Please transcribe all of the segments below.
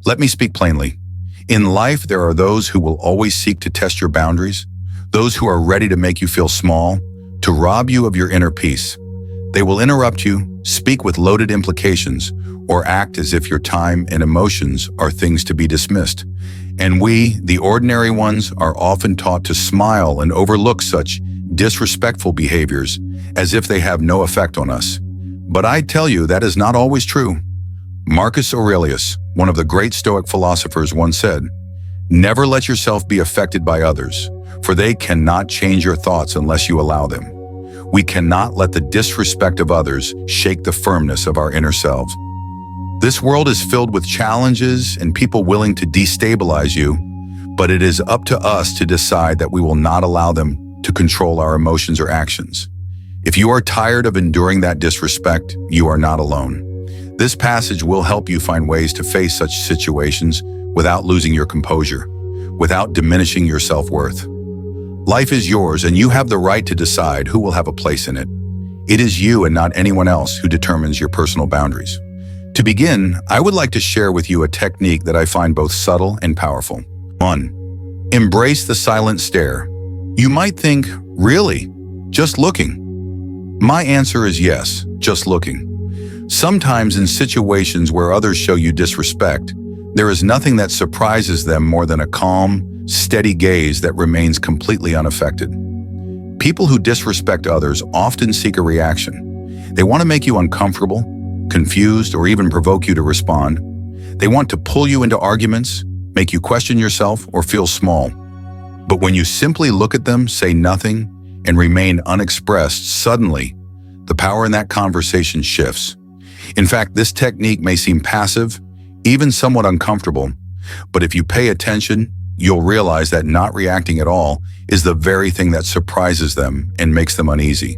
Let me speak plainly. In life, there are those who will always seek to test your boundaries, those who are ready to make you feel small, to rob you of your inner peace. They will interrupt you, speak with loaded implications, or act as if your time and emotions are things to be dismissed. And we, the ordinary ones, are often taught to smile and overlook such disrespectful behaviors as if they have no effect on us. But I tell you that is not always true. Marcus Aurelius, one of the great Stoic philosophers, once said, "Never let yourself be affected by others, for they cannot change your thoughts unless you allow them." We cannot let the disrespect of others shake the firmness of our inner selves. This world is filled with challenges and people willing to destabilize you, but it is up to us to decide that we will not allow them to control our emotions or actions. If you are tired of enduring that disrespect, you are not alone. This passage will help you find ways to face such situations without losing your composure, without diminishing your self-worth. Life is yours, and you have the right to decide who will have a place in it. It is you and not anyone else who determines your personal boundaries. To begin, I would like to share with you a technique that I find both subtle and powerful. 1. Embrace the silent stare. You might think, really? Just looking? My answer is yes, just looking. Sometimes in situations where others show you disrespect, there is nothing that surprises them more than a calm, steady gaze that remains completely unaffected. People who disrespect others often seek a reaction. They want to make you uncomfortable, confused, or even provoke you to respond. They want to pull you into arguments, make you question yourself, or feel small. But when you simply look at them, say nothing, and remain unexpressed, suddenly, the power in that conversation shifts. In fact, this technique may seem passive, even somewhat uncomfortable, but if you pay attention, you'll realize that not reacting at all is the very thing that surprises them and makes them uneasy.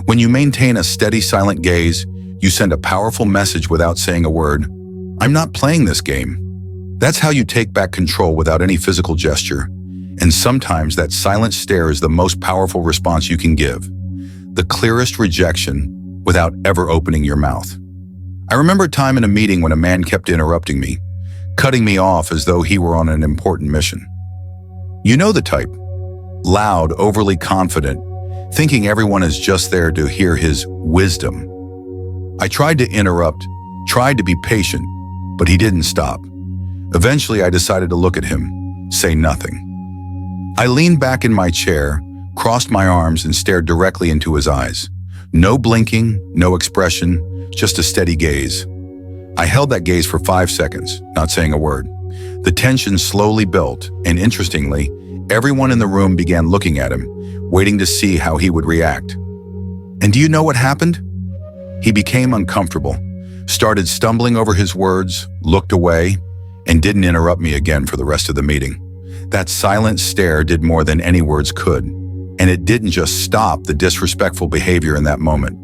When you maintain a steady, silent gaze, you send a powerful message without saying a word. I'm not playing this game. That's how you take back control without any physical gesture. And sometimes that silent stare is the most powerful response you can give. The clearest rejection without ever opening your mouth. I remember a time in a meeting when a man kept interrupting me, cutting me off as though he were on an important mission. You know the type. Loud, overly confident, thinking everyone is just there to hear his wisdom. I tried to interrupt, tried to be patient, but he didn't stop. Eventually, I decided to look at him, say nothing. I leaned back in my chair, crossed my arms, and stared directly into his eyes. No blinking, no expression, just a steady gaze. I held that gaze for 5 seconds, not saying a word. The tension slowly built, and interestingly, everyone in the room began looking at him, waiting to see how he would react. And do you know what happened? He became uncomfortable, started stumbling over his words, looked away, and didn't interrupt me again for the rest of the meeting. That silent stare did more than any words could, and it didn't just stop the disrespectful behavior in that moment.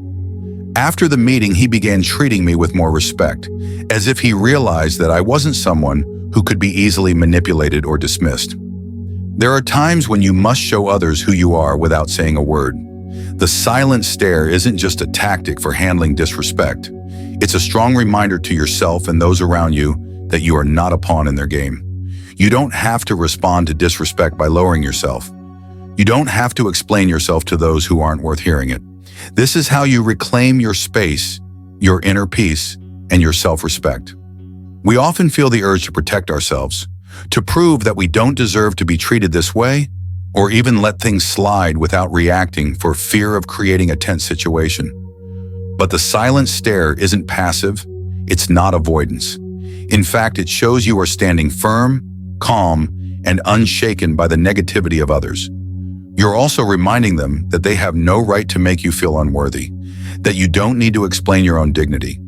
After the meeting, he began treating me with more respect, as if he realized that I wasn't someone who could be easily manipulated or dismissed. There are times when you must show others who you are without saying a word. The silent stare isn't just a tactic for handling disrespect. It's a strong reminder to yourself and those around you that you are not a pawn in their game. You don't have to respond to disrespect by lowering yourself. You don't have to explain yourself to those who aren't worth hearing it. This is how you reclaim your space, your inner peace, and your self-respect. We often feel the urge to protect ourselves, to prove that we don't deserve to be treated this way, or even let things slide without reacting for fear of creating a tense situation. But the silent stare isn't passive, it's not avoidance. In fact, it shows you are standing firm, calm, and unshaken by the negativity of others. You're also reminding them that they have no right to make you feel unworthy, that you don't need to explain your own dignity.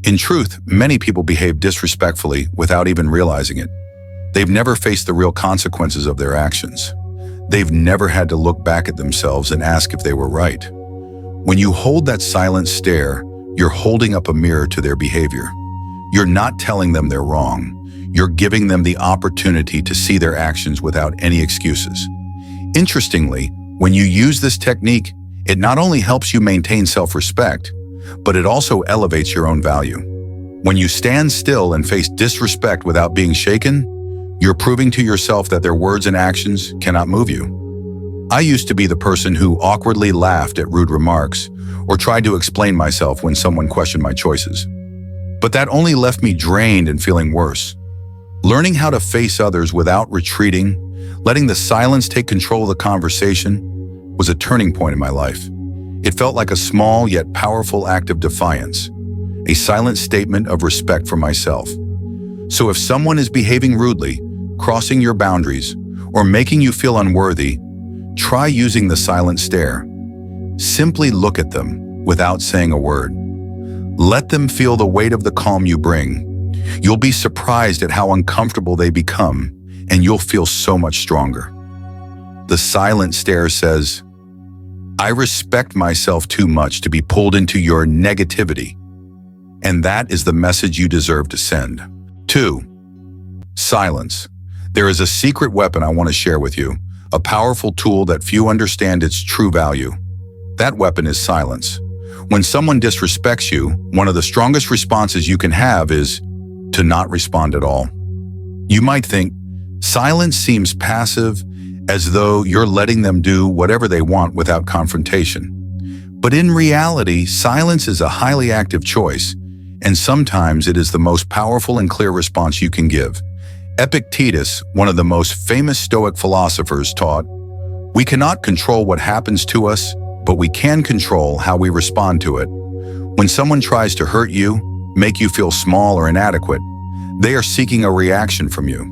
In truth, many people behave disrespectfully without even realizing it. They've never faced the real consequences of their actions. They've never had to look back at themselves and ask if they were right. When you hold that silent stare, you're holding up a mirror to their behavior. You're not telling them they're wrong. You're giving them the opportunity to see their actions without any excuses. Interestingly, when you use this technique, it not only helps you maintain self-respect, but it also elevates your own value. When you stand still and face disrespect without being shaken, you're proving to yourself that their words and actions cannot move you. I used to be the person who awkwardly laughed at rude remarks or tried to explain myself when someone questioned my choices. But that only left me drained and feeling worse. Learning how to face others without retreating, letting the silence take control of the conversation, was a turning point in my life. It felt like a small yet powerful act of defiance, a silent statement of respect for myself. So if someone is behaving rudely, crossing your boundaries, or making you feel unworthy, try using the silent stare. Simply look at them without saying a word. Let them feel the weight of the calm you bring. You'll be surprised at how uncomfortable they become, and you'll feel so much stronger. The silent stare says, "I respect myself too much to be pulled into your negativity." And that is the message you deserve to send. 2. Silence. There is a secret weapon I want to share with you, a powerful tool that few understand its true value. That weapon is silence. When someone disrespects you, one of the strongest responses you can have is to not respond at all. You might think, silence seems passive, as though you're letting them do whatever they want without confrontation. But in reality, silence is a highly active choice, and sometimes it is the most powerful and clear response you can give. Epictetus, one of the most famous Stoic philosophers, taught, "We cannot control what happens to us, but we can control how we respond to it." When someone tries to hurt you, make you feel small or inadequate, they are seeking a reaction from you.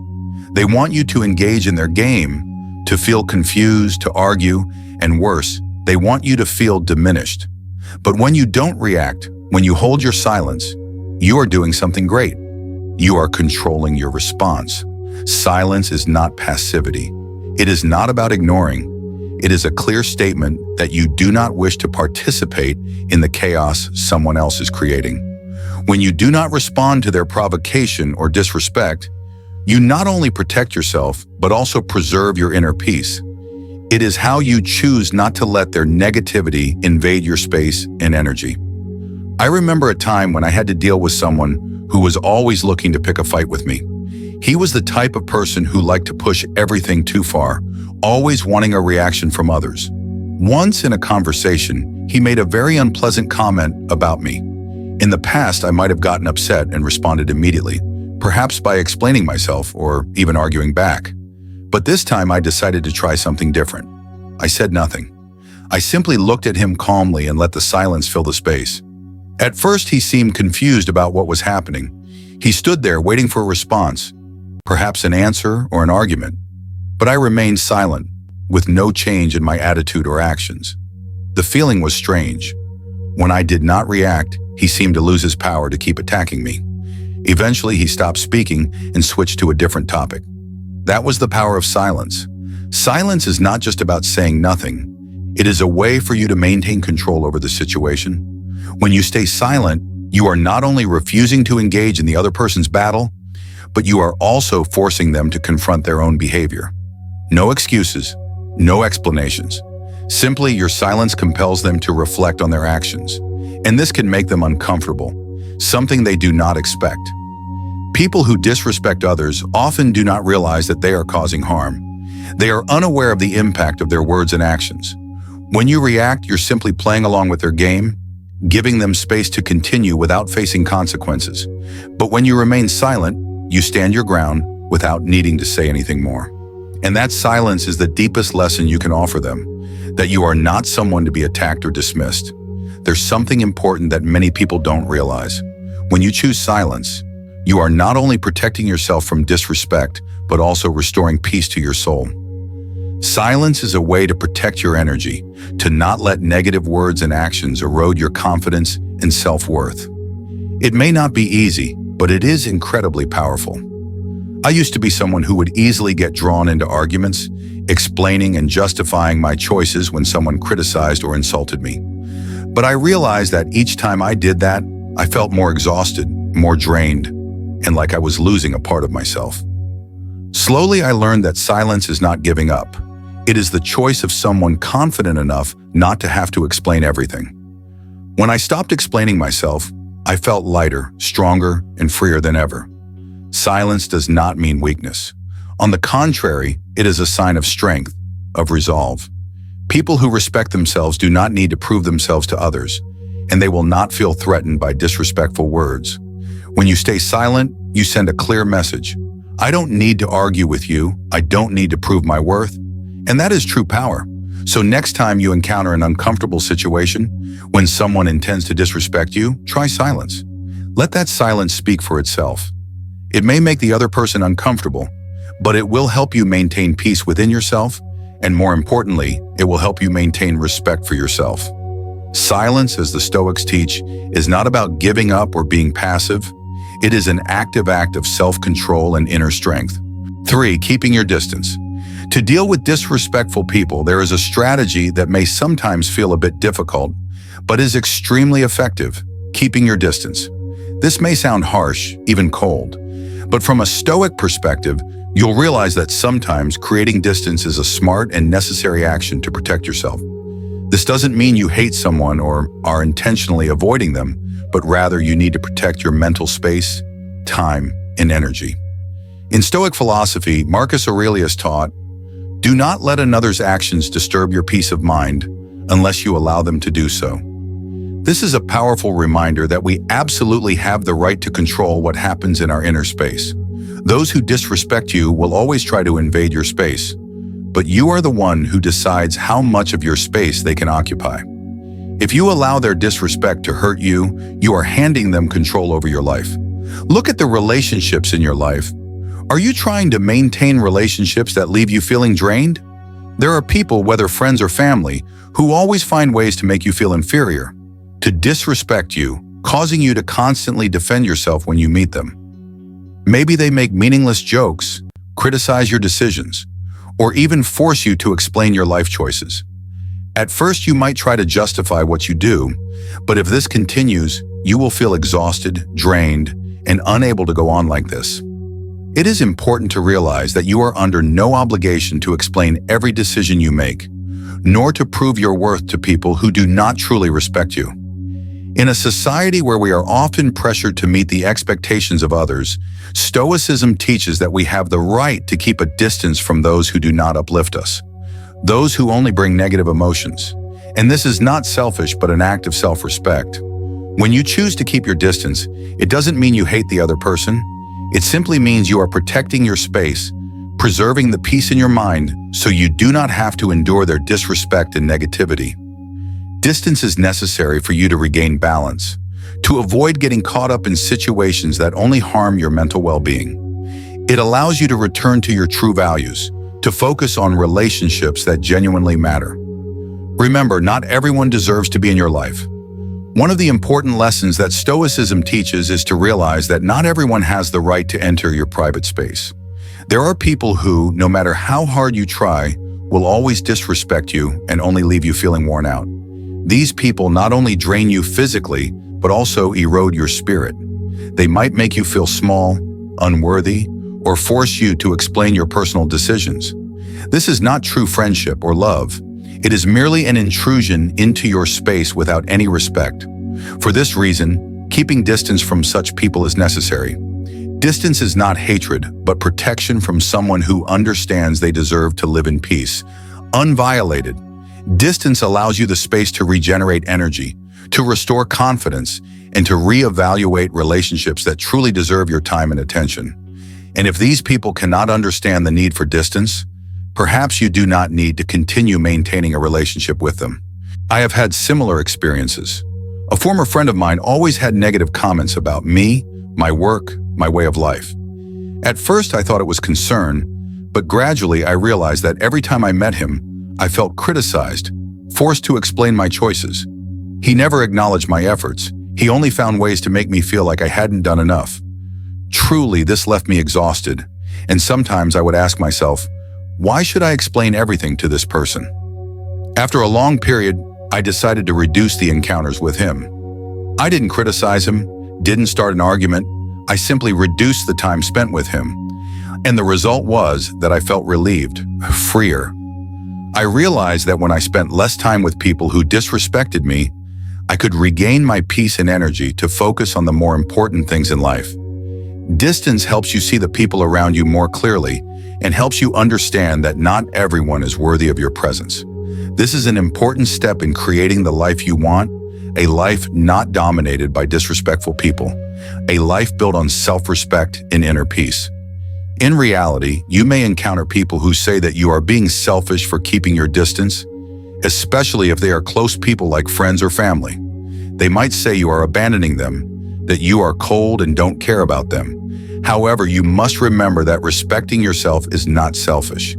They want you to engage in their game, to feel confused, to argue, and worse, they want you to feel diminished. But when you don't react, when you hold your silence, you are doing something great. You are controlling your response. Silence is not passivity. It is not about ignoring. It is a clear statement that you do not wish to participate in the chaos someone else is creating. When you do not respond to their provocation or disrespect, you not only protect yourself, but also preserve your inner peace. It is how you choose not to let their negativity invade your space and energy. I remember a time when I had to deal with someone who was always looking to pick a fight with me. He was the type of person who liked to push everything too far, always wanting a reaction from others. Once in a conversation, he made a very unpleasant comment about me. In the past, I might have gotten upset and responded immediately, perhaps by explaining myself or even arguing back. But this time I decided to try something different. I said nothing. I simply looked at him calmly and let the silence fill the space. At first, he seemed confused about what was happening. He stood there waiting for a response, perhaps an answer or an argument. But I remained silent, with no change in my attitude or actions. The feeling was strange. When I did not react, he seemed to lose his power to keep attacking me. Eventually, he stopped speaking and switched to a different topic. That was the power of silence. Silence is not just about saying nothing. It is a way for you to maintain control over the situation. When you stay silent, you are not only refusing to engage in the other person's battle, but you are also forcing them to confront their own behavior. No excuses, no explanations. Simply, your silence compels them to reflect on their actions. And this can make them uncomfortable, something they do not expect. People who disrespect others often do not realize that they are causing harm. They are unaware of the impact of their words and actions. When you react, you're simply playing along with their game, giving them space to continue without facing consequences. But when you remain silent, you stand your ground without needing to say anything more. And that silence is the deepest lesson you can offer them, that you are not someone to be attacked or dismissed. There's something important that many people don't realize. When you choose silence, you are not only protecting yourself from disrespect, but also restoring peace to your soul. Silence is a way to protect your energy, to not let negative words and actions erode your confidence and self-worth. It may not be easy, but it is incredibly powerful. I used to be someone who would easily get drawn into arguments, explaining and justifying my choices when someone criticized or insulted me. But I realized that each time I did that, I felt more exhausted, more drained, and like I was losing a part of myself. Slowly, I learned that silence is not giving up. It is the choice of someone confident enough not to have to explain everything. When I stopped explaining myself, I felt lighter, stronger, and freer than ever. Silence does not mean weakness. On the contrary, it is a sign of strength, of resolve. People who respect themselves do not need to prove themselves to others, and they will not feel threatened by disrespectful words. When you stay silent, you send a clear message. I don't need to argue with you. I don't need to prove my worth. And that is true power. So next time you encounter an uncomfortable situation, when someone intends to disrespect you, try silence. Let that silence speak for itself. It may make the other person uncomfortable, but it will help you maintain peace within yourself, and more importantly, it will help you maintain respect for yourself. Silence, as the Stoics teach, is not about giving up or being passive. It is an active act of self-control and inner strength. 3. Keeping your distance. To deal with disrespectful people, there is a strategy that may sometimes feel a bit difficult, but is extremely effective: keeping your distance. This may sound harsh, even cold, but from a Stoic perspective, you'll realize that sometimes creating distance is a smart and necessary action to protect yourself. This doesn't mean you hate someone or are intentionally avoiding them, but rather you need to protect your mental space, time, and energy. In Stoic philosophy, Marcus Aurelius taught, "Do not let another's actions disturb your peace of mind unless you allow them to do so." This is a powerful reminder that we absolutely have the right to control what happens in our inner space. Those who disrespect you will always try to invade your space, but you are the one who decides how much of your space they can occupy. If you allow their disrespect to hurt you, you are handing them control over your life. Look at the relationships in your life. Are you trying to maintain relationships that leave you feeling drained? There are people, whether friends or family, who always find ways to make you feel inferior, to disrespect you, causing you to constantly defend yourself when you meet them. Maybe they make meaningless jokes, criticize your decisions, or even force you to explain your life choices. At first, you might try to justify what you do, but if this continues, you will feel exhausted, drained, and unable to go on like this. It is important to realize that you are under no obligation to explain every decision you make, nor to prove your worth to people who do not truly respect you. In a society where we are often pressured to meet the expectations of others, Stoicism teaches that we have the right to keep a distance from those who do not uplift us, those who only bring negative emotions. And this is not selfish, but an act of self-respect. When you choose to keep your distance, it doesn't mean you hate the other person. It simply means you are protecting your space, preserving the peace in your mind so you do not have to endure their disrespect and negativity. Distance is necessary for you to regain balance, to avoid getting caught up in situations that only harm your mental well-being. It allows you to return to your true values, to focus on relationships that genuinely matter. Remember, not everyone deserves to be in your life. One of the important lessons that Stoicism teaches is to realize that not everyone has the right to enter your private space. There are people who, no matter how hard you try, will always disrespect you and only leave you feeling worn out. These people not only drain you physically, but also erode your spirit. They might make you feel small, unworthy, or force you to explain your personal decisions. This is not true friendship or love. It is merely an intrusion into your space without any respect. For this reason, keeping distance from such people is necessary. Distance is not hatred, but protection from someone who understands they deserve to live in peace, unviolated. Distance allows you the space to regenerate energy, to restore confidence, and to reevaluate relationships that truly deserve your time and attention. And if these people cannot understand the need for distance, perhaps you do not need to continue maintaining a relationship with them. I have had similar experiences. A former friend of mine always had negative comments about me, my work, my way of life. At first, I thought it was concern, but gradually I realized that every time I met him, I felt criticized, forced to explain my choices. He never acknowledged my efforts. He only found ways to make me feel like I hadn't done enough. Truly, this left me exhausted, and sometimes I would ask myself, why should I explain everything to this person? After a long period, I decided to reduce the encounters with him. I didn't criticize him, didn't start an argument. I simply reduced the time spent with him. And the result was that I felt relieved, freer. I realized that when I spent less time with people who disrespected me, I could regain my peace and energy to focus on the more important things in life. Distance helps you see the people around you more clearly and helps you understand that not everyone is worthy of your presence. This is an important step in creating the life you want, a life not dominated by disrespectful people, a life built on self-respect and inner peace. In reality, you may encounter people who say that you are being selfish for keeping your distance, especially if they are close people like friends or family. They might say you are abandoning them, that you are cold and don't care about them. However, you must remember that respecting yourself is not selfish.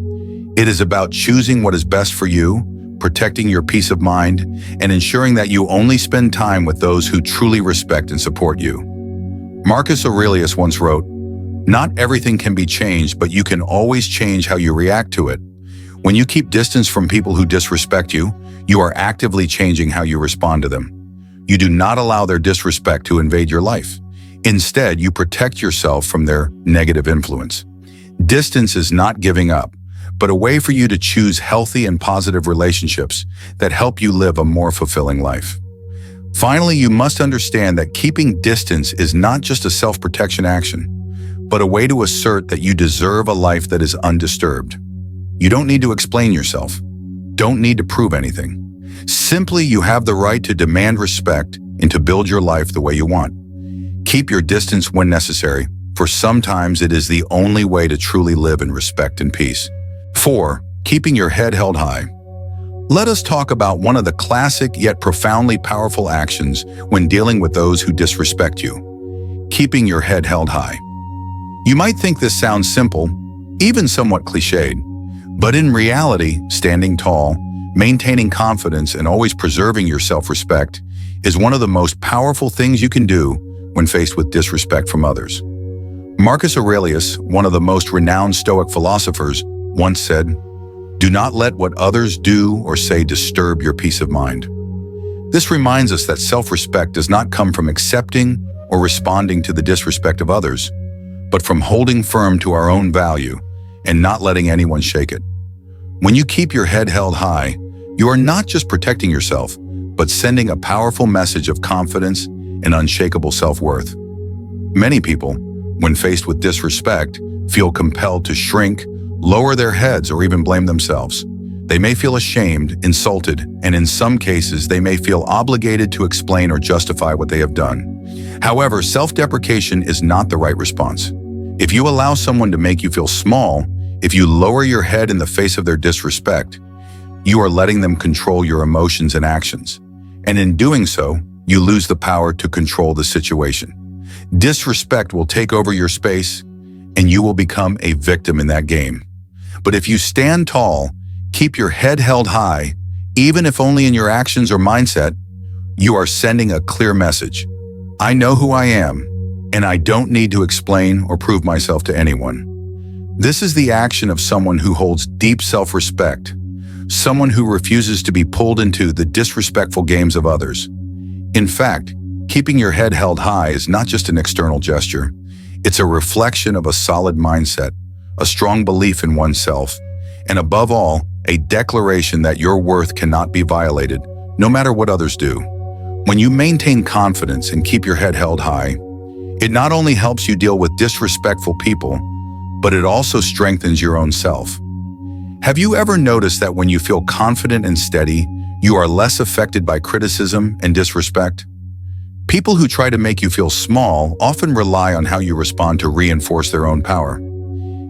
It is about choosing what is best for you, protecting your peace of mind, and ensuring that you only spend time with those who truly respect and support you. Marcus Aurelius once wrote, "Not everything can be changed, but you can always change how you react to it." When you keep distance from people who disrespect you, you are actively changing how you respond to them. You do not allow their disrespect to invade your life. Instead, you protect yourself from their negative influence. Distance is not giving up, but a way for you to choose healthy and positive relationships that help you live a more fulfilling life. Finally, you must understand that keeping distance is not just a self-protection action, but a way to assert that you deserve a life that is undisturbed. You don't need to explain yourself. Don't need to prove anything. Simply, you have the right to demand respect and to build your life the way you want. Keep your distance when necessary, for sometimes it is the only way to truly live in respect and peace. 4. Keeping your head held high. Let us talk about one of the classic yet profoundly powerful actions when dealing with those who disrespect you. Keeping your head held high. You might think this sounds simple, even somewhat cliched, but in reality, standing tall, maintaining confidence, and always preserving your self-respect is one of the most powerful things you can do when faced with disrespect from others. Marcus Aurelius, one of the most renowned Stoic philosophers, once said, "Do not let what others do or say disturb your peace of mind." This reminds us that self-respect does not come from accepting or responding to the disrespect of others, but from holding firm to our own value and not letting anyone shake it. When you keep your head held high, you are not just protecting yourself, but sending a powerful message of confidence and unshakable self-worth. Many people, when faced with disrespect, feel compelled to shrink, lower their heads, or even blame themselves. They may feel ashamed, insulted, and in some cases, they may feel obligated to explain or justify what they have done. However, self-deprecation is not the right response. If you allow someone to make you feel small, if you lower your head in the face of their disrespect, you are letting them control your emotions and actions. And in doing so, you lose the power to control the situation. Disrespect will take over your space, and you will become a victim in that game. But if you stand tall, keep your head held high, even if only in your actions or mindset, you are sending a clear message. I know who I am, and I don't need to explain or prove myself to anyone. This is the action of someone who holds deep self-respect, someone who refuses to be pulled into the disrespectful games of others. In fact, keeping your head held high is not just an external gesture. It's a reflection of a solid mindset, a strong belief in oneself, and above all, a declaration that your worth cannot be violated, no matter what others do. When you maintain confidence and keep your head held high, it not only helps you deal with disrespectful people, but it also strengthens your own self. Have you ever noticed that when you feel confident and steady, you are less affected by criticism and disrespect? People who try to make you feel small often rely on how you respond to reinforce their own power.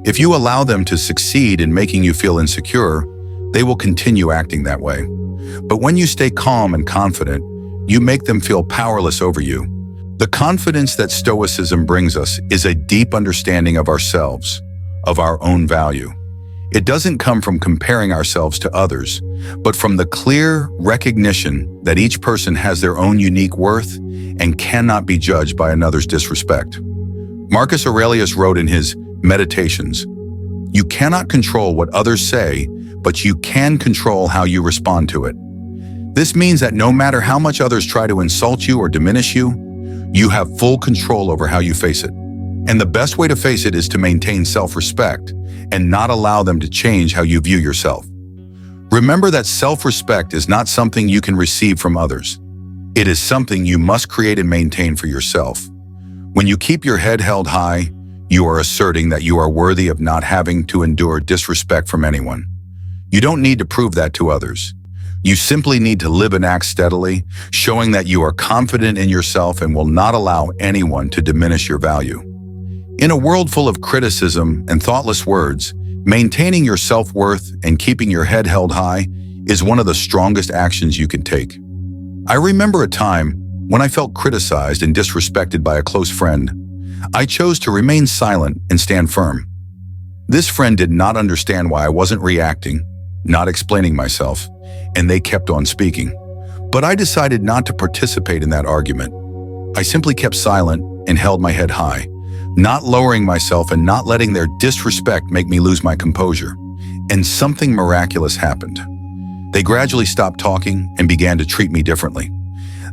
If you allow them to succeed in making you feel insecure, they will continue acting that way. But when you stay calm and confident, you make them feel powerless over you. The confidence that Stoicism brings us is a deep understanding of ourselves, of our own value. It doesn't come from comparing ourselves to others, but from the clear recognition that each person has their own unique worth and cannot be judged by another's disrespect. Marcus Aurelius wrote in his Meditations, "You cannot control what others say, but you can control how you respond to it." This means that no matter how much others try to insult you or diminish you, you have full control over how you face it. And the best way to face it is to maintain self-respect and not allow them to change how you view yourself. Remember that self-respect is not something you can receive from others. It is something you must create and maintain for yourself. When you keep your head held high, you are asserting that you are worthy of not having to endure disrespect from anyone. You don't need to prove that to others. You simply need to live and act steadily, showing that you are confident in yourself and will not allow anyone to diminish your value. In a world full of criticism and thoughtless words, maintaining your self-worth and keeping your head held high is one of the strongest actions you can take. I remember a time when I felt criticized and disrespected by a close friend. I chose to remain silent and stand firm. This friend did not understand why I wasn't reacting, not explaining myself, and they kept on speaking. But I decided not to participate in that argument. I simply kept silent and held my head high, not lowering myself and not letting their disrespect make me lose my composure. And something miraculous happened. They gradually stopped talking and began to treat me differently.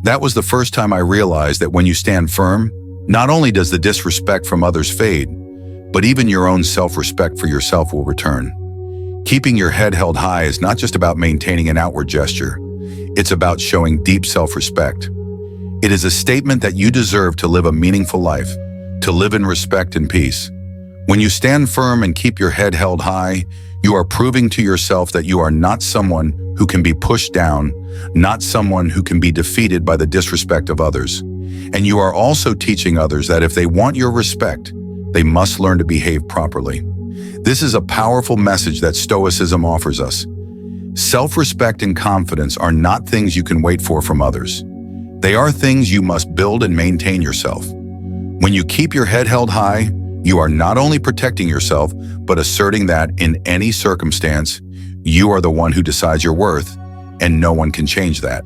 That was the first time I realized that when you stand firm, not only does the disrespect from others fade, but even your own self-respect for yourself will return. Keeping your head held high is not just about maintaining an outward gesture. It's about showing deep self-respect. It is a statement that you deserve to live a meaningful life, to live in respect and peace. When you stand firm and keep your head held high, you are proving to yourself that you are not someone who can be pushed down, not someone who can be defeated by the disrespect of others. And you are also teaching others that if they want your respect, they must learn to behave properly. This is a powerful message that Stoicism offers us. Self-respect and confidence are not things you can wait for from others. They are things you must build and maintain yourself. When you keep your head held high, you are not only protecting yourself, but asserting that in any circumstance, you are the one who decides your worth, and no one can change that.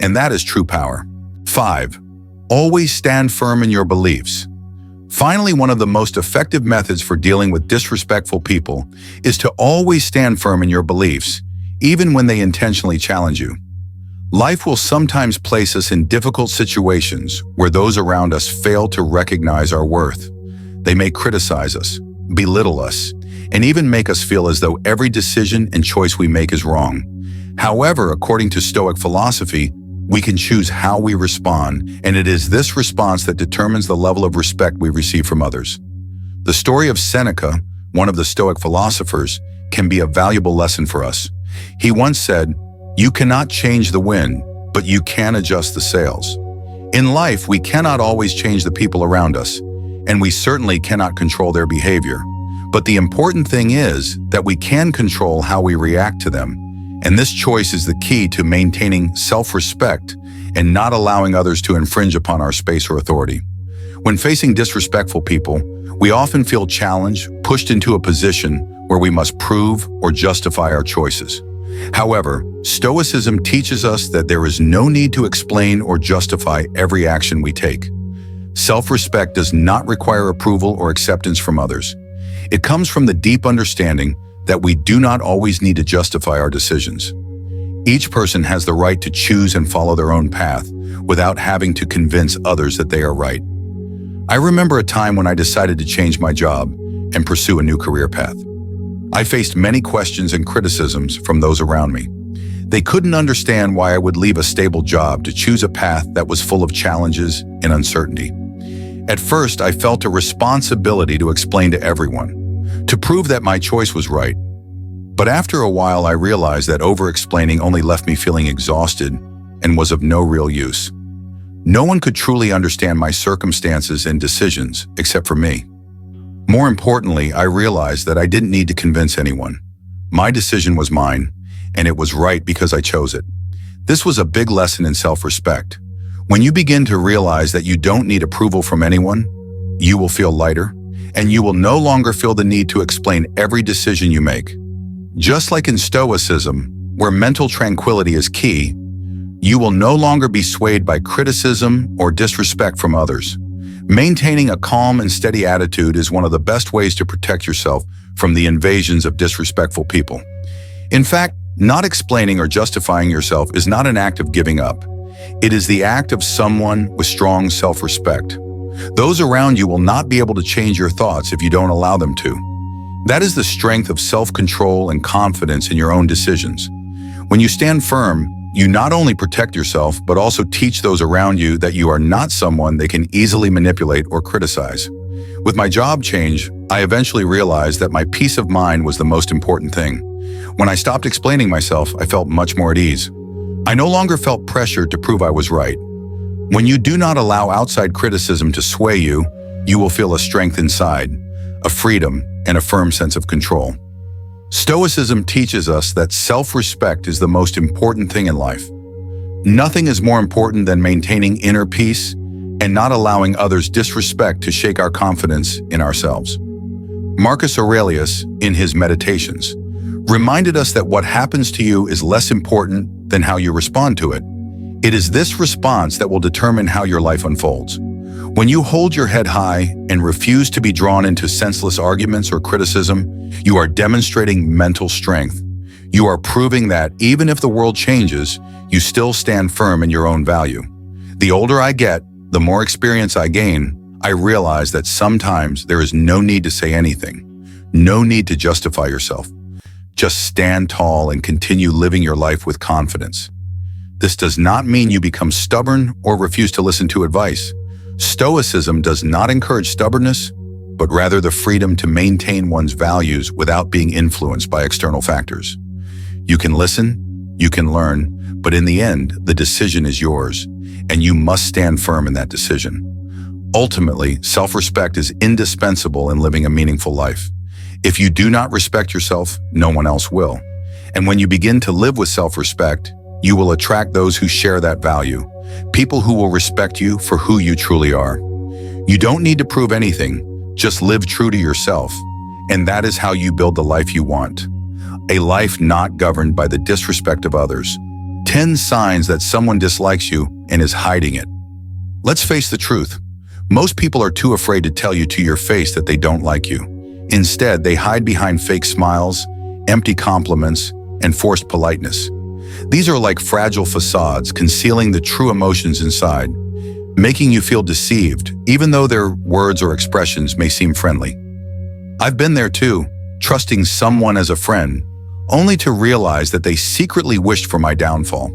And that is true power. 5. Always stand firm in your beliefs. Finally, one of the most effective methods for dealing with disrespectful people is to always stand firm in your beliefs, even when they intentionally challenge you. Life will sometimes place us in difficult situations where those around us fail to recognize our worth. They may criticize us, belittle us, and even make us feel as though every decision and choice we make is wrong. However, according to Stoic philosophy, we can choose how we respond, and it is this response that determines the level of respect we receive from others. The story of Seneca, one of the Stoic philosophers, can be a valuable lesson for us. He once said, "You cannot change the wind, but you can adjust the sails." In life, we cannot always change the people around us, and we certainly cannot control their behavior. But the important thing is that we can control how we react to them. And this choice is the key to maintaining self-respect and not allowing others to infringe upon our space or authority. When facing disrespectful people, we often feel challenged, pushed into a position where we must prove or justify our choices. However, Stoicism teaches us that there is no need to explain or justify every action we take. Self-respect does not require approval or acceptance from others. It comes from the deep understanding that we do not always need to justify our decisions. Each person has the right to choose and follow their own path without having to convince others that they are right. I remember a time when I decided to change my job and pursue a new career path. I faced many questions and criticisms from those around me. They couldn't understand why I would leave a stable job to choose a path that was full of challenges and uncertainty. At first, I felt a responsibility to explain to everyone, to prove that my choice was right. But after a while, I realized that over-explaining only left me feeling exhausted and was of no real use. No one could truly understand my circumstances and decisions except for me. More importantly, I realized that I didn't need to convince anyone. My decision was mine, and it was right because I chose it. This was a big lesson in self-respect. When you begin to realize that you don't need approval from anyone, you will feel lighter, and you will no longer feel the need to explain every decision you make. Just like in Stoicism, where mental tranquility is key, you will no longer be swayed by criticism or disrespect from others. Maintaining a calm and steady attitude is one of the best ways to protect yourself from the invasions of disrespectful people. In fact, not explaining or justifying yourself is not an act of giving up. It is the act of someone with strong self-respect. Those around you will not be able to change your thoughts if you don't allow them to. That is the strength of self-control and confidence in your own decisions. When you stand firm, you not only protect yourself, but also teach those around you that you are not someone they can easily manipulate or criticize. With my job change, I eventually realized that my peace of mind was the most important thing. When I stopped explaining myself, I felt much more at ease. I no longer felt pressured to prove I was right. When you do not allow outside criticism to sway you, you will feel a strength inside, a freedom, and a firm sense of control. Stoicism teaches us that self-respect is the most important thing in life. Nothing is more important than maintaining inner peace and not allowing others' disrespect to shake our confidence in ourselves. Marcus Aurelius, in his Meditations, reminded us that what happens to you is less important than how you respond to it. It is this response that will determine how your life unfolds. When you hold your head high and refuse to be drawn into senseless arguments or criticism, you are demonstrating mental strength. You are proving that even if the world changes, you still stand firm in your own value. The older I get, the more experience I gain, I realize that sometimes there is no need to say anything, no need to justify yourself. Just stand tall and continue living your life with confidence. This does not mean you become stubborn or refuse to listen to advice. Stoicism does not encourage stubbornness, but rather the freedom to maintain one's values without being influenced by external factors. You can listen, you can learn, but in the end, the decision is yours, and you must stand firm in that decision. Ultimately, self-respect is indispensable in living a meaningful life. If you do not respect yourself, no one else will. And when you begin to live with self-respect, you will attract those who share that value, people who will respect you for who you truly are. You don't need to prove anything, just live true to yourself, and that is how you build the life you want. A life not governed by the disrespect of others. 10 signs that someone dislikes you and is hiding it. Let's face the truth. Most people are too afraid to tell you to your face that they don't like you. Instead, they hide behind fake smiles, empty compliments, and forced politeness. These are like fragile facades concealing the true emotions inside, making you feel deceived, even though their words or expressions may seem friendly. I've been there too, trusting someone as a friend, only to realize that they secretly wished for my downfall.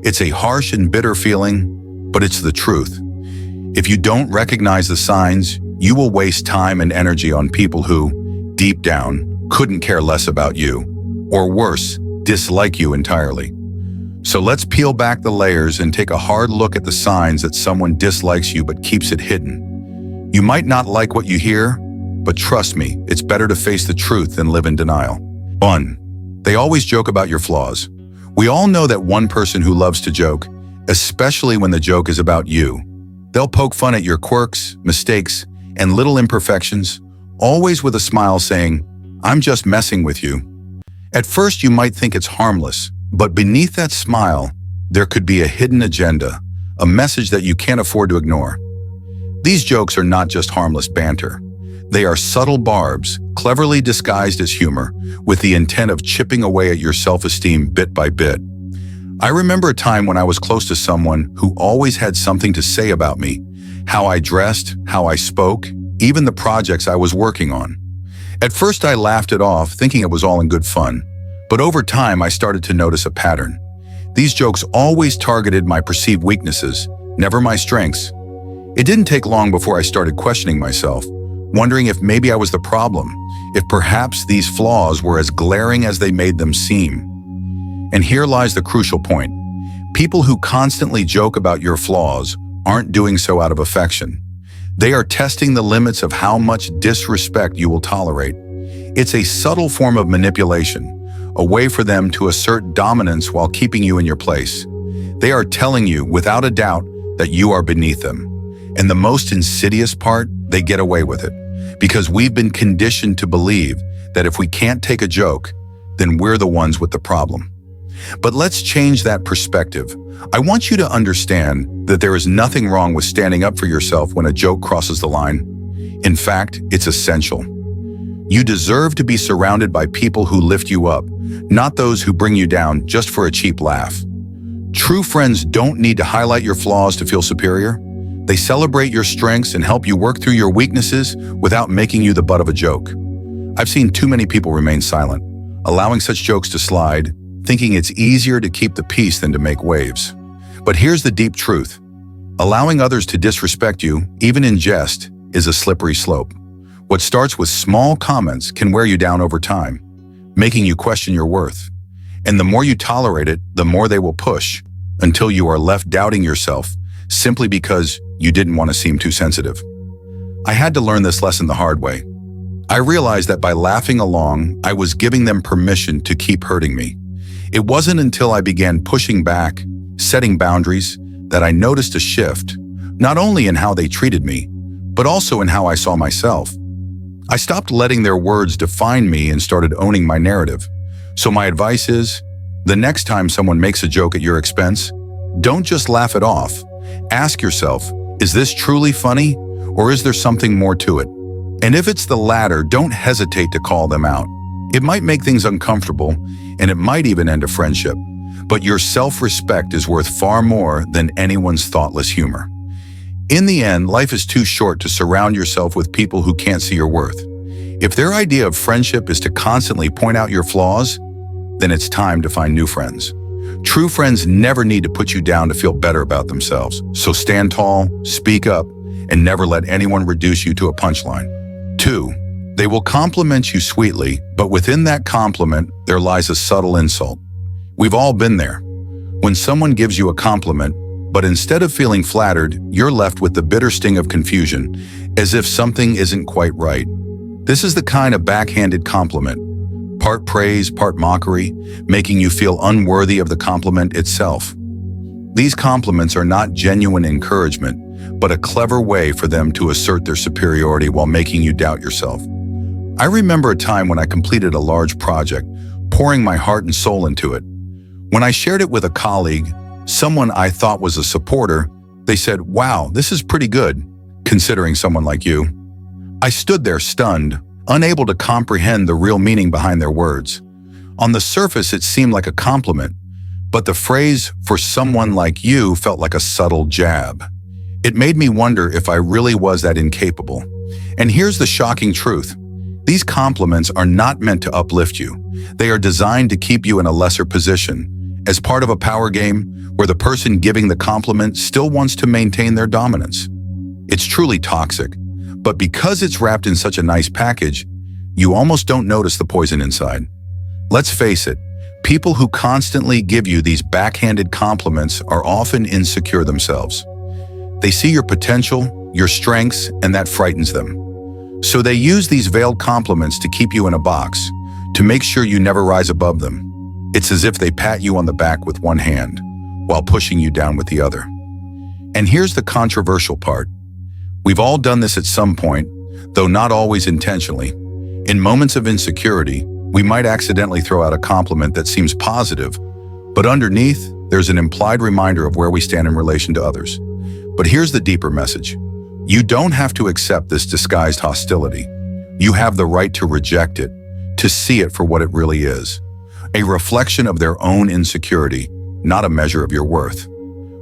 It's a harsh and bitter feeling, but it's the truth. If you don't recognize the signs, you will waste time and energy on people who, deep down, couldn't care less about you, or worse, dislike you entirely. So let's peel back the layers and take a hard look at the signs that someone dislikes you but keeps it hidden. You might not like what you hear, but trust me, it's better to face the truth than live in denial. 1. They always joke about your flaws. We all know that one person who loves to joke, especially when the joke is about you. They'll poke fun at your quirks, mistakes, and little imperfections, always with a smile saying, "I'm just messing with you." At first, you might think it's harmless, but beneath that smile, there could be a hidden agenda, a message that you can't afford to ignore. These jokes are not just harmless banter. They are subtle barbs, cleverly disguised as humor, with the intent of chipping away at your self-esteem bit by bit. I remember a time when I was close to someone who always had something to say about me, how I dressed, how I spoke, even the projects I was working on. At first, I laughed it off, thinking it was all in good fun. But over time, I started to notice a pattern. These jokes always targeted my perceived weaknesses, never my strengths. It didn't take long before I started questioning myself, wondering if maybe I was the problem, if perhaps these flaws were as glaring as they made them seem. And here lies the crucial point. People who constantly joke about your flaws aren't doing so out of affection. They are testing the limits of how much disrespect you will tolerate. It's a subtle form of manipulation, a way for them to assert dominance while keeping you in your place. They are telling you, without a doubt, that you are beneath them. And the most insidious part, they get away with it. Because we've been conditioned to believe that if we can't take a joke, then we're the ones with the problem. But let's change that perspective. I want you to understand that there is nothing wrong with standing up for yourself when a joke crosses the line. In fact, it's essential. You deserve to be surrounded by people who lift you up, not those who bring you down just for a cheap laugh. True friends don't need to highlight your flaws to feel superior. They celebrate your strengths and help you work through your weaknesses without making you the butt of a joke. I've seen too many people remain silent, allowing such jokes to slide, thinking it's easier to keep the peace than to make waves. But here's the deep truth. Allowing others to disrespect you, even in jest, is a slippery slope. What starts with small comments can wear you down over time, making you question your worth. And the more you tolerate it, the more they will push, until you are left doubting yourself simply because you didn't want to seem too sensitive. I had to learn this lesson the hard way. I realized that by laughing along, I was giving them permission to keep hurting me. It wasn't until I began pushing back, setting boundaries, that I noticed a shift, not only in how they treated me, but also in how I saw myself. I stopped letting their words define me and started owning my narrative. So my advice is, the next time someone makes a joke at your expense, don't just laugh it off. Ask yourself, is this truly funny, or is there something more to it? And if it's the latter, don't hesitate to call them out. It might make things uncomfortable, and it might even end a friendship. But your self-respect is worth far more than anyone's thoughtless humor. In the end, life is too short to surround yourself with people who can't see your worth. If their idea of friendship is to constantly point out your flaws, then it's time to find new friends. True friends never need to put you down to feel better about themselves. So stand tall, speak up, and never let anyone reduce you to a punchline. 2, they will compliment you sweetly, but within that compliment, there lies a subtle insult. We've all been there. When someone gives you a compliment, but instead of feeling flattered, you're left with the bitter sting of confusion, as if something isn't quite right. This is the kind of backhanded compliment, part praise, part mockery, making you feel unworthy of the compliment itself. These compliments are not genuine encouragement, but a clever way for them to assert their superiority while making you doubt yourself. I remember a time when I completed a large project, pouring my heart and soul into it. When I shared it with a colleague, someone I thought was a supporter, they said, "Wow, this is pretty good, considering someone like you." I stood there stunned, unable to comprehend the real meaning behind their words. On the surface, it seemed like a compliment, but the phrase "for someone like you" felt like a subtle jab. It made me wonder if I really was that incapable. And here's the shocking truth. These compliments are not meant to uplift you. They are designed to keep you in a lesser position, as part of a power game where the person giving the compliment still wants to maintain their dominance. It's truly toxic, but because it's wrapped in such a nice package, you almost don't notice the poison inside. Let's face it, people who constantly give you these backhanded compliments are often insecure themselves. They see your potential, your strengths, and that frightens them. So they use these veiled compliments to keep you in a box, to make sure you never rise above them. It's as if they pat you on the back with one hand, while pushing you down with the other. And here's the controversial part. We've all done this at some point, though not always intentionally. In moments of insecurity, we might accidentally throw out a compliment that seems positive, but underneath, there's an implied reminder of where we stand in relation to others. But here's the deeper message. You don't have to accept this disguised hostility. You have the right to reject it, to see it for what it really is. A reflection of their own insecurity, not a measure of your worth.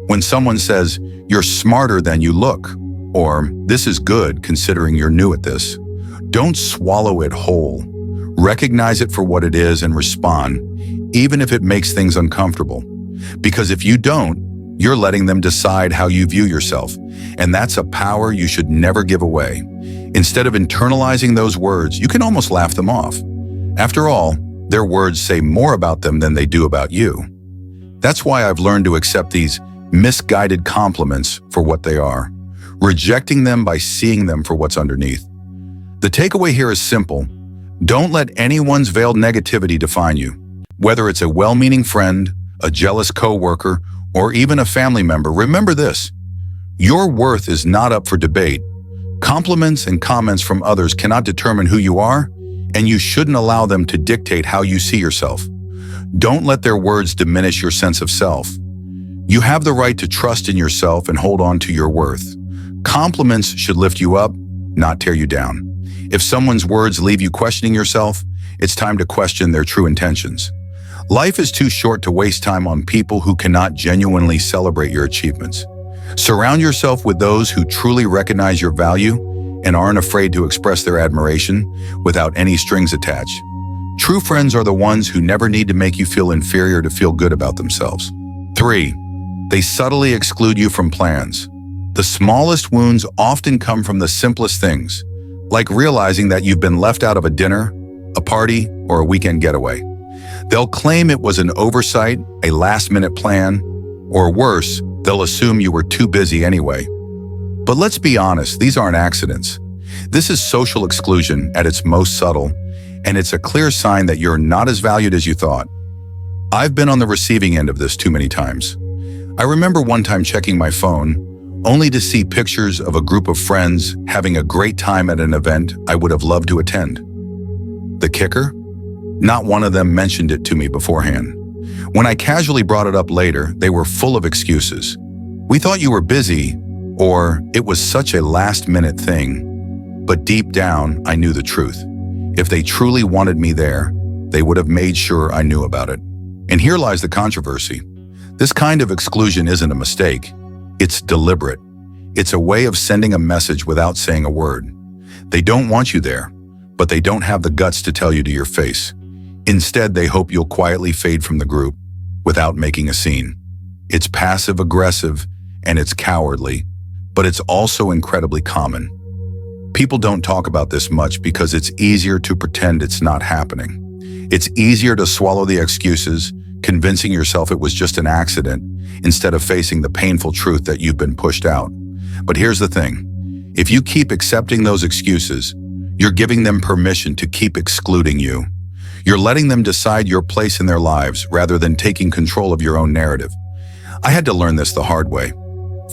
When someone says, "You're smarter than you look," or "This is good considering you're new at this," don't swallow it whole. Recognize it for what it is and respond, even if it makes things uncomfortable. Because if you don't, you're letting them decide how you view yourself, and that's a power you should never give away. Instead of internalizing those words, you can almost laugh them off. After all, their words say more about them than they do about you. That's why I've learned to accept these misguided compliments for what they are, rejecting them by seeing them for what's underneath. The takeaway here is simple. Don't let anyone's veiled negativity define you. Whether it's a well-meaning friend, a jealous coworker, or even a family member, remember this. Your worth is not up for debate. Compliments and comments from others cannot determine who you are, and you shouldn't allow them to dictate how you see yourself. Don't let their words diminish your sense of self. You have the right to trust in yourself and hold on to your worth. Compliments should lift you up, not tear you down. If someone's words leave you questioning yourself, it's time to question their true intentions. Life is too short to waste time on people who cannot genuinely celebrate your achievements. Surround yourself with those who truly recognize your value and aren't afraid to express their admiration without any strings attached. True friends are the ones who never need to make you feel inferior to feel good about themselves. 3. They subtly exclude you from plans. The smallest wounds often come from the simplest things, like realizing that you've been left out of a dinner, a party, or a weekend getaway. They'll claim it was an oversight, a last-minute plan, or worse, they'll assume you were too busy anyway. But let's be honest, these aren't accidents. This is social exclusion at its most subtle, and it's a clear sign that you're not as valued as you thought. I've been on the receiving end of this too many times. I remember one time checking my phone, only to see pictures of a group of friends having a great time at an event I would have loved to attend. The kicker? Not one of them mentioned it to me beforehand. When I casually brought it up later, they were full of excuses. We thought you were busy, or it was such a last-minute thing. But deep down, I knew the truth. If they truly wanted me there, they would have made sure I knew about it. And here lies the controversy. This kind of exclusion isn't a mistake. It's deliberate. It's a way of sending a message without saying a word. They don't want you there, but they don't have the guts to tell you to your face. Instead, they hope you'll quietly fade from the group without making a scene. It's passive-aggressive and it's cowardly, but it's also incredibly common. People don't talk about this much because it's easier to pretend it's not happening. It's easier to swallow the excuses, convincing yourself it was just an accident, instead of facing the painful truth that you've been pushed out. But here's the thing. If you keep accepting those excuses, you're giving them permission to keep excluding you. You're letting them decide your place in their lives rather than taking control of your own narrative. I had to learn this the hard way.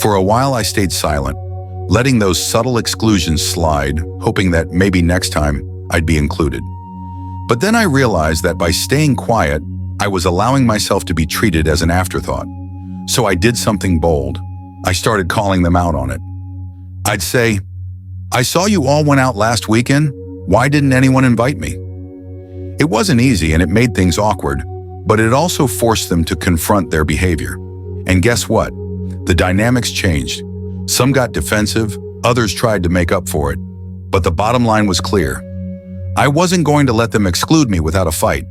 For a while, I stayed silent, letting those subtle exclusions slide, hoping that maybe next time I'd be included. But then I realized that by staying quiet, I was allowing myself to be treated as an afterthought. So I did something bold. I started calling them out on it. I'd say, "I saw you all went out last weekend. Why didn't anyone invite me?" It wasn't easy and it made things awkward, but it also forced them to confront their behavior. And guess what? The dynamics changed. Some got defensive, others tried to make up for it. But the bottom line was clear. I wasn't going to let them exclude me without a fight.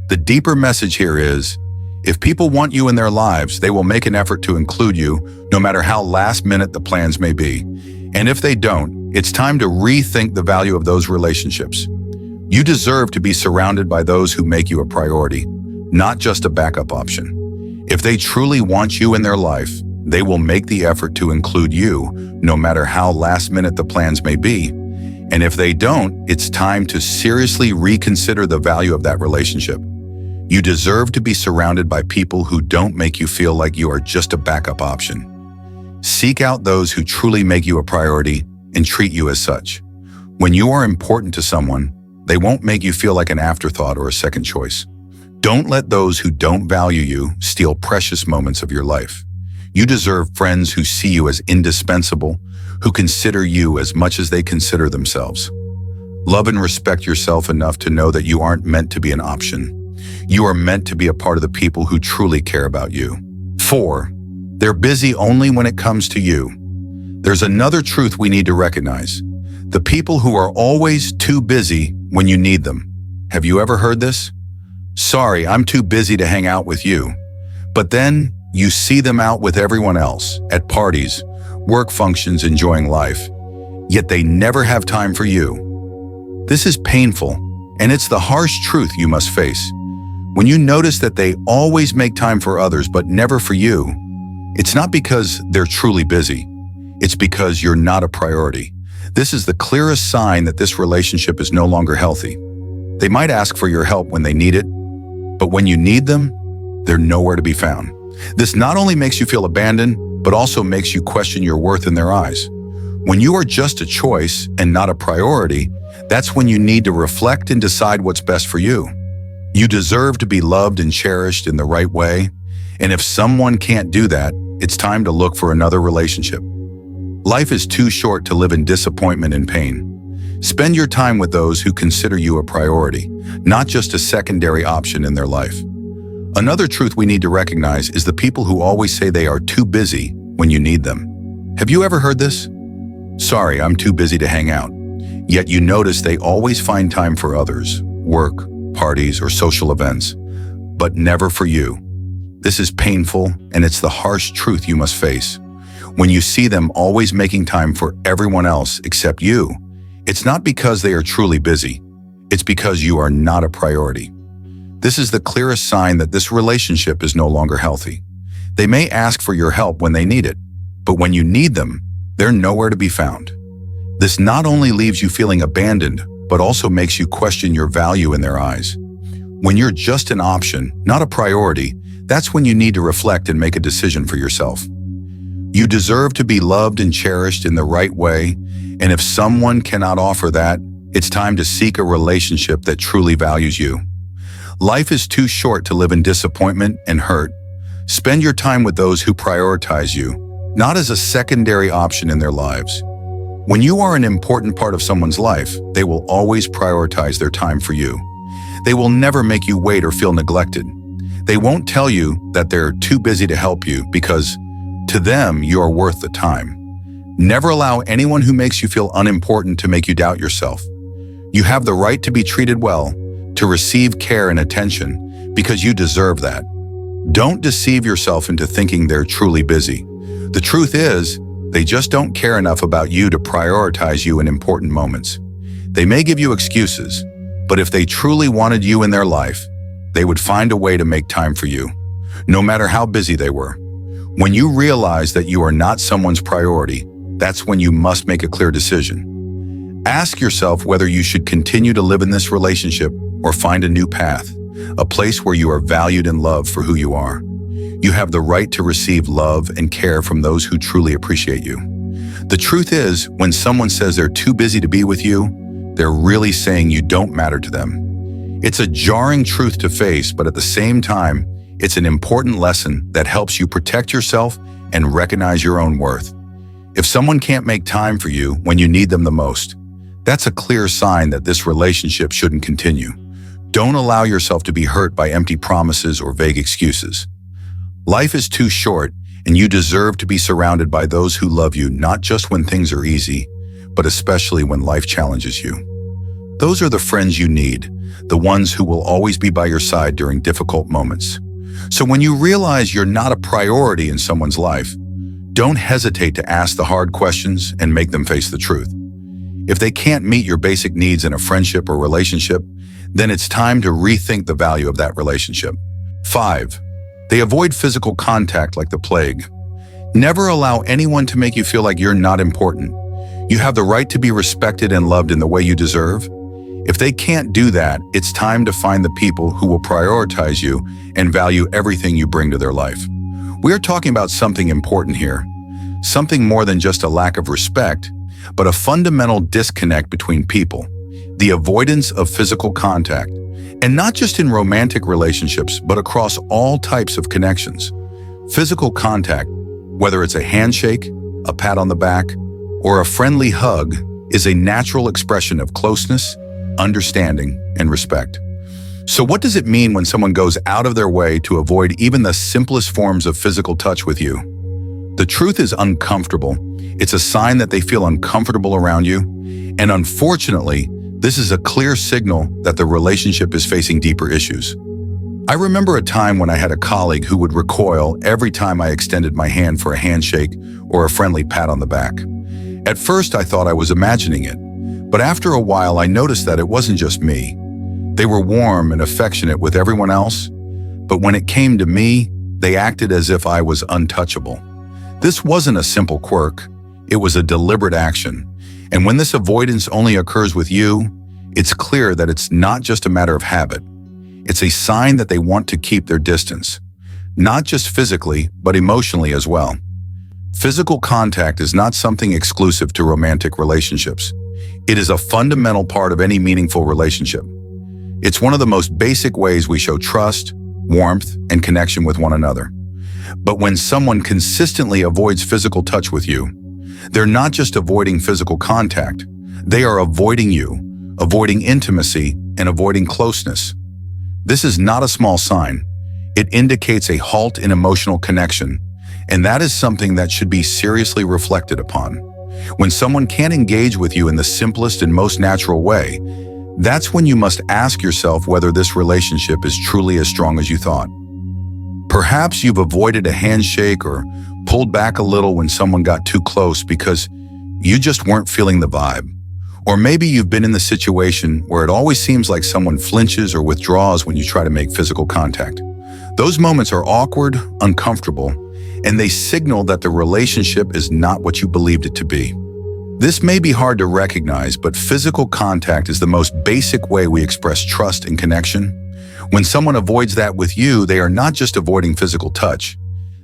The deeper message here is, if people want you in their lives, they will make an effort to include you, no matter how last-minute the plans may be. And if they don't, it's time to rethink the value of those relationships. You deserve to be surrounded by those who make you a priority, not just a backup option. If they truly want you in their life, they will make the effort to include you, no matter how last-minute the plans may be. And if they don't, it's time to seriously reconsider the value of that relationship. You deserve to be surrounded by people who don't make you feel like you are just a backup option. Seek out those who truly make you a priority and treat you as such. When you are important to someone, they won't make you feel like an afterthought or a second choice. Don't let those who don't value you steal precious moments of your life. You deserve friends who see you as indispensable, who consider you as much as they consider themselves. Love and respect yourself enough to know that you aren't meant to be an option. You are meant to be a part of the people who truly care about you. 4. They're busy only when it comes to you. There's another truth we need to recognize. The people who are always too busy when you need them. Have you ever heard this? "Sorry, I'm too busy to hang out with you." But then you see them out with everyone else, at parties, work functions, enjoying life. Yet they never have time for you. This is painful, and it's the harsh truth you must face. When you notice that they always make time for others but never for you, it's not because they're truly busy. It's because you're not a priority. This is the clearest sign that this relationship is no longer healthy. They might ask for your help when they need it, but when you need them, they're nowhere to be found. This not only makes you feel abandoned, but also makes you question your worth in their eyes. When you are just a choice and not a priority, that's when you need to reflect and decide what's best for you. You deserve to be loved and cherished in the right way, and if someone can't do that, it's time to look for another relationship. Life is too short to live in disappointment and pain. Spend your time with those who consider you a priority, not just a secondary option in their life. Another truth we need to recognize is the people who always say they are too busy when you need them. Have you ever heard this? "Sorry, I'm too busy to hang out." Yet you notice they always find time for others, work, parties, or social events, but never for you. This is painful, and it's the harsh truth you must face. When you see them always making time for everyone else except you, it's not because they are truly busy. It's because you are not a priority. This is the clearest sign that this relationship is no longer healthy. They may ask for your help when they need it, but when you need them, they're nowhere to be found. This not only leaves you feeling abandoned, but also makes you question your value in their eyes. When you're just an option, not a priority, that's when you need to reflect and make a decision for yourself. You deserve to be loved and cherished in the right way, and if someone cannot offer that, it's time to seek a relationship that truly values you. Life is too short to live in disappointment and hurt. Spend your time with those who prioritize you, not as a secondary option in their lives. When you are an important part of someone's life, they will always prioritize their time for you. They will never make you wait or feel neglected. They won't tell you that they're too busy to help you because, to them, you are worth the time. Never allow anyone who makes you feel unimportant to make you doubt yourself. You have the right to be treated well, to receive care and attention, because you deserve that. Don't deceive yourself into thinking they're truly busy. The truth is, they just don't care enough about you to prioritize you in important moments. They may give you excuses, but if they truly wanted you in their life, they would find a way to make time for you, no matter how busy they were. When you realize that you are not someone's priority, that's when you must make a clear decision. Ask yourself whether you should continue to live in this relationship or find a new path, a place where you are valued and loved for who you are. You have the right to receive love and care from those who truly appreciate you. The truth is, when someone says they're too busy to be with you, they're really saying you don't matter to them. It's a jarring truth to face, but at the same time, it's an important lesson that helps you protect yourself and recognize your own worth. If someone can't make time for you when you need them the most, that's a clear sign that this relationship shouldn't continue. Don't allow yourself to be hurt by empty promises or vague excuses. Life is too short, and you deserve to be surrounded by those who love you, not just when things are easy, but especially when life challenges you. Those are the friends you need, the ones who will always be by your side during difficult moments. So when you realize you're not a priority in someone's life, don't hesitate to ask the hard questions and make them face the truth. If they can't meet your basic needs in a friendship or relationship, then it's time to rethink the value of that relationship. 5. They avoid physical contact like the plague. Never allow anyone to make you feel like you're not important. You have the right to be respected and loved in the way you deserve. If they can't do that, it's time to find the people who will prioritize you and value everything you bring to their life. We're talking about something important here, something more than just a lack of respect, but a fundamental disconnect between people, the avoidance of physical contact, and not just in romantic relationships, but across all types of connections. Physical contact, whether it's a handshake, a pat on the back, or a friendly hug, is a natural expression of closeness, understanding, and respect. So what does it mean when someone goes out of their way to avoid even the simplest forms of physical touch with you? The truth is uncomfortable. It's a sign that they feel uncomfortable around you, and unfortunately, this is a clear signal that the relationship is facing deeper issues. I remember a time when I had a colleague who would recoil every time I extended my hand for a handshake or a friendly pat on the back. At first, I thought I was imagining it, but after a while, I noticed that it wasn't just me. They were warm and affectionate with everyone else, but when it came to me, they acted as if I was untouchable. This wasn't a simple quirk, it was a deliberate action. And when this avoidance only occurs with you, it's clear that it's not just a matter of habit. It's a sign that they want to keep their distance, not just physically, but emotionally as well. Physical contact is not something exclusive to romantic relationships. It is a fundamental part of any meaningful relationship. It's one of the most basic ways we show trust, warmth, and connection with one another. But when someone consistently avoids physical touch with you, they're not just avoiding physical contact, they are avoiding you, avoiding intimacy, and avoiding closeness. This is not a small sign. It indicates a halt in emotional connection, and that is something that should be seriously reflected upon. When someone can't engage with you in the simplest and most natural way, That's when you must ask yourself whether this relationship is truly as strong as you thought. Perhaps you've avoided a handshake or pulled back a little when someone got too close because you just weren't feeling the vibe. Or maybe you've been in the situation where it always seems like someone flinches or withdraws when you try to make physical contact. Those moments are awkward, uncomfortable, and they signal that the relationship is not what you believed it to be. This may be hard to recognize, but physical contact is the most basic way we express trust and connection. When someone avoids that with you, they are not just avoiding physical touch.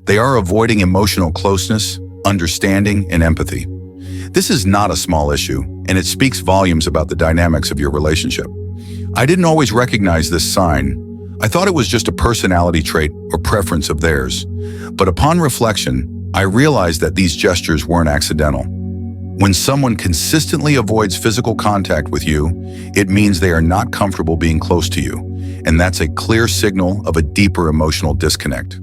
They are avoiding emotional closeness, understanding, and empathy. This is not a small issue, and it speaks volumes about the dynamics of your relationship. I didn't always recognize this sign. I thought it was just a personality trait or preference of theirs. But upon reflection, I realized that these gestures weren't accidental. When someone consistently avoids physical contact with you, it means they are not comfortable being close to you, and that's a clear signal of a deeper emotional disconnect.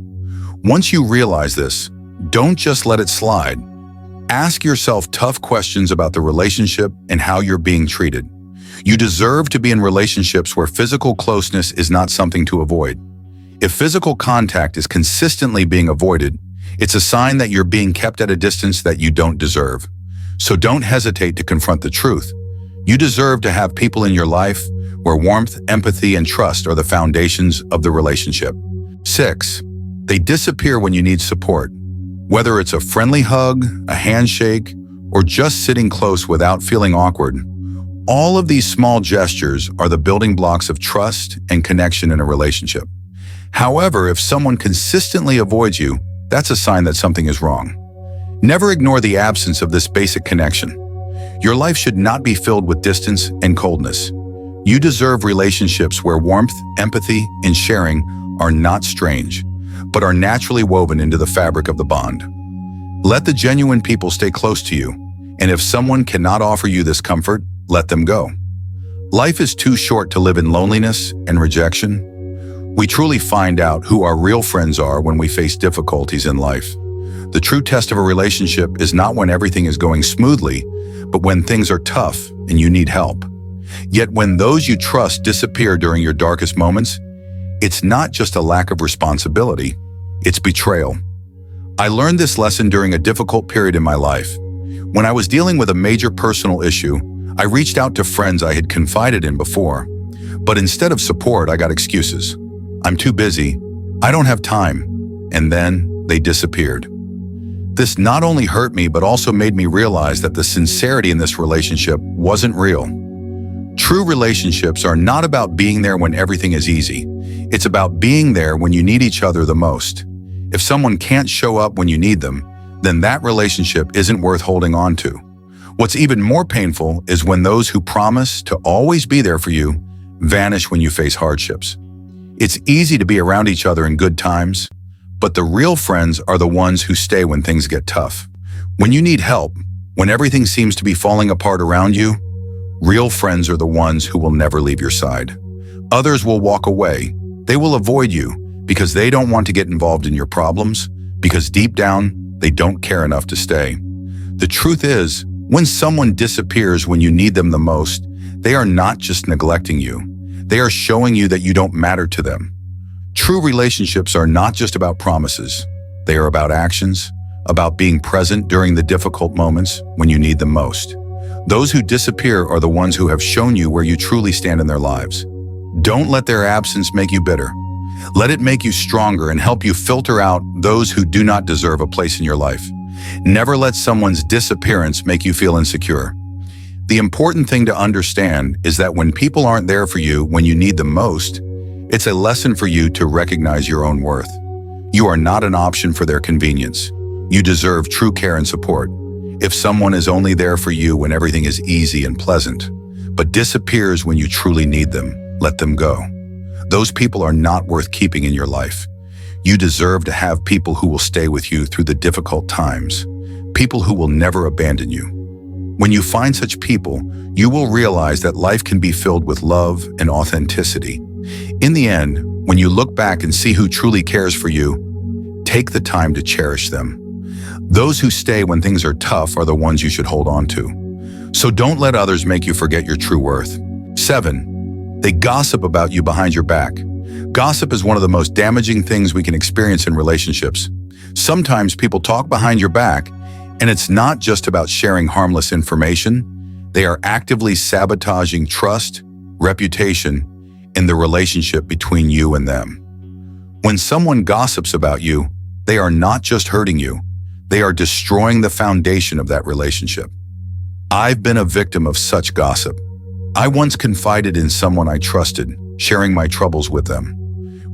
Once you realize this, don't just let it slide. Ask yourself tough questions about the relationship and how you're being treated. You deserve to be in relationships where physical closeness is not something to avoid. If physical contact is consistently being avoided, it's a sign that you're being kept at a distance that you don't deserve. So don't hesitate to confront the truth. You deserve to have people in your life where warmth, empathy, and trust are the foundations of the relationship. 6. They disappear when you need support. Whether it's a friendly hug, a handshake, or just sitting close without feeling awkward, all of these small gestures are the building blocks of trust and connection in a relationship. However, if someone consistently avoids you, that's a sign that something is wrong. Never ignore the absence of this basic connection. Your life should not be filled with distance and coldness. You deserve relationships where warmth, empathy, and sharing are not strange, but are naturally woven into the fabric of the bond. Let the genuine people stay close to you, and if someone cannot offer you this comfort, let them go. Life is too short to live in loneliness and rejection. We truly find out who our real friends are when we face difficulties in life. The true test of a relationship is not when everything is going smoothly, but when things are tough and you need help. Yet when those you trust disappear during your darkest moments, it's not just a lack of responsibility, it's betrayal. I learned this lesson during a difficult period in my life. When I was dealing with a major personal issue, I reached out to friends I had confided in before. But instead of support, I got excuses. I'm too busy, I don't have time, and then they disappeared. This not only hurt me, but also made me realize that the sincerity in this relationship wasn't real. True relationships are not about being there when everything is easy. It's about being there when you need each other the most. If someone can't show up when you need them, then that relationship isn't worth holding on to. What's even more painful is when those who promise to always be there for you vanish when you face hardships. It's easy to be around each other in good times, but the real friends are the ones who stay when things get tough. When you need help, when everything seems to be falling apart around you, real friends are the ones who will never leave your side. Others will walk away. They will avoid you because they don't want to get involved in your problems, because deep down, they don't care enough to stay. The truth is, when someone disappears when you need them the most, they are not just neglecting you. They are showing you that you don't matter to them. True relationships are not just about promises. They are about actions, about being present during the difficult moments when you need them most. Those who disappear are the ones who have shown you where you truly stand in their lives. Don't let their absence make you bitter. Let it make you stronger and help you filter out those who do not deserve a place in your life. Never let someone's disappearance make you feel insecure. The important thing to understand is that when people aren't there for you when you need them most, it's a lesson for you to recognize your own worth. You are not an option for their convenience. You deserve true care and support. If someone is only there for you when everything is easy and pleasant, but disappears when you truly need them, let them go. Those people are not worth keeping in your life. You deserve to have people who will stay with you through the difficult times, people who will never abandon you. When you find such people, you will realize that life can be filled with love and authenticity. In the end, when you look back and see who truly cares for you, take the time to cherish them. Those who stay when things are tough are the ones you should hold on to. So don't let others make you forget your true worth. 7. They gossip about you behind your back. Gossip is one of the most damaging things we can experience in relationships. Sometimes people talk behind your back, and it's not just about sharing harmless information. They are actively sabotaging trust, reputation, and the relationship between you and them. When someone gossips about you, they are not just hurting you, they are destroying the foundation of that relationship. I've been a victim of such gossip. I once confided in someone I trusted, sharing my troubles with them.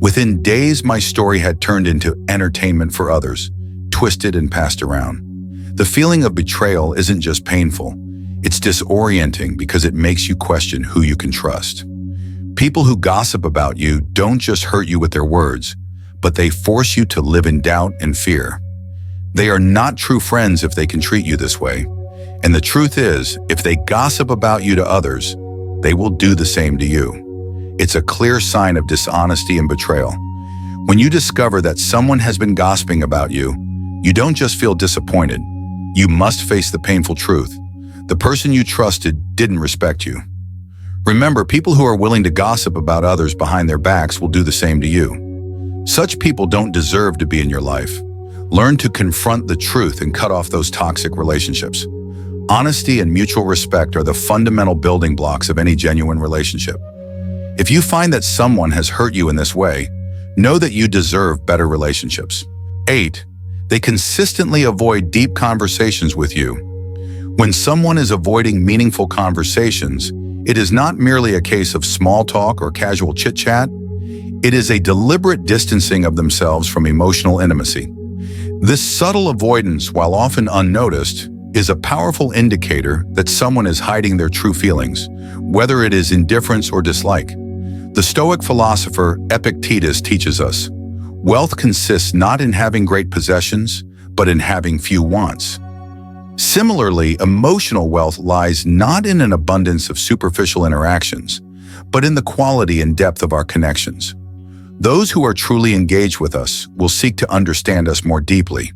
Within days, my story had turned into entertainment for others, twisted and passed around. The feeling of betrayal isn't just painful, it's disorienting because it makes you question who you can trust. People who gossip about you don't just hurt you with their words, but they force you to live in doubt and fear. They are not true friends if they can treat you this way. And the truth is, if they gossip about you to others, they will do the same to you. It's a clear sign of dishonesty and betrayal. When you discover that someone has been gossiping about you, you don't just feel disappointed. You must face the painful truth. The person you trusted didn't respect you. Remember, people who are willing to gossip about others behind their backs will do the same to you. Such people don't deserve to be in your life. Learn to confront the truth and cut off those toxic relationships. Honesty and mutual respect are the fundamental building blocks of any genuine relationship. If you find that someone has hurt you in this way, know that you deserve better relationships. 8. They consistently avoid deep conversations with you. When someone is avoiding meaningful conversations, it is not merely a case of small talk or casual chit-chat. It is a deliberate distancing of themselves from emotional intimacy. This subtle avoidance, while often unnoticed, is a powerful indicator that someone is hiding their true feelings, whether it is indifference or dislike. The Stoic philosopher Epictetus teaches us, wealth consists not in having great possessions, but in having few wants. Similarly, emotional wealth lies not in an abundance of superficial interactions, but in the quality and depth of our connections. Those who are truly engaged with us will seek to understand us more deeply.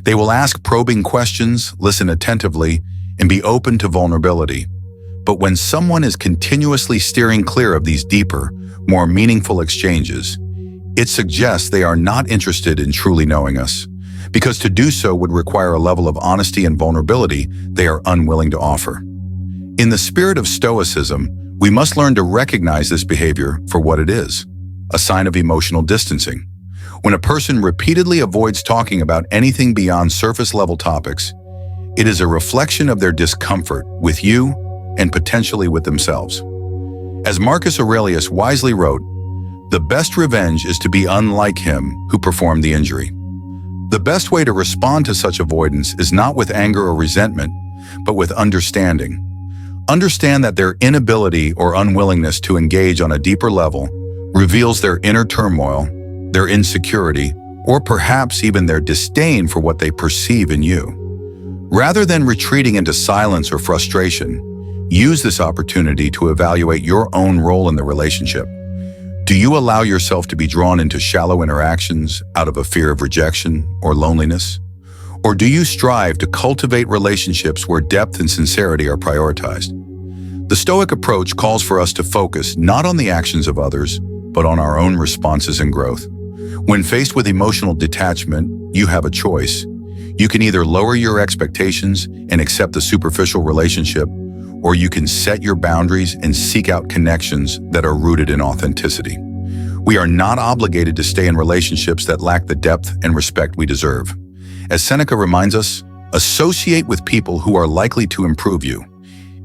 They will ask probing questions, listen attentively, and be open to vulnerability. But when someone is continuously steering clear of these deeper, more meaningful exchanges, it suggests they are not interested in truly knowing us, because to do so would require a level of honesty and vulnerability they are unwilling to offer. In the spirit of Stoicism, we must learn to recognize this behavior for what it is, a sign of emotional distancing. When a person repeatedly avoids talking about anything beyond surface-level topics, it is a reflection of their discomfort with you and potentially with themselves. As Marcus Aurelius wisely wrote, "The best revenge is to be unlike him who performed the injury." The best way to respond to such avoidance is not with anger or resentment, but with understanding. Understand that their inability or unwillingness to engage on a deeper level reveals their inner turmoil, their insecurity, or perhaps even their disdain for what they perceive in you. Rather than retreating into silence or frustration, use this opportunity to evaluate your own role in the relationship. Do you allow yourself to be drawn into shallow interactions out of a fear of rejection or loneliness? Or do you strive to cultivate relationships where depth and sincerity are prioritized? The Stoic approach calls for us to focus not on the actions of others, but on our own responses and growth. When faced with emotional detachment, you have a choice. You can either lower your expectations and accept the superficial relationship, or you can set your boundaries and seek out connections that are rooted in authenticity. We are not obligated to stay in relationships that lack the depth and respect we deserve. As Seneca reminds us, associate with people who are likely to improve you.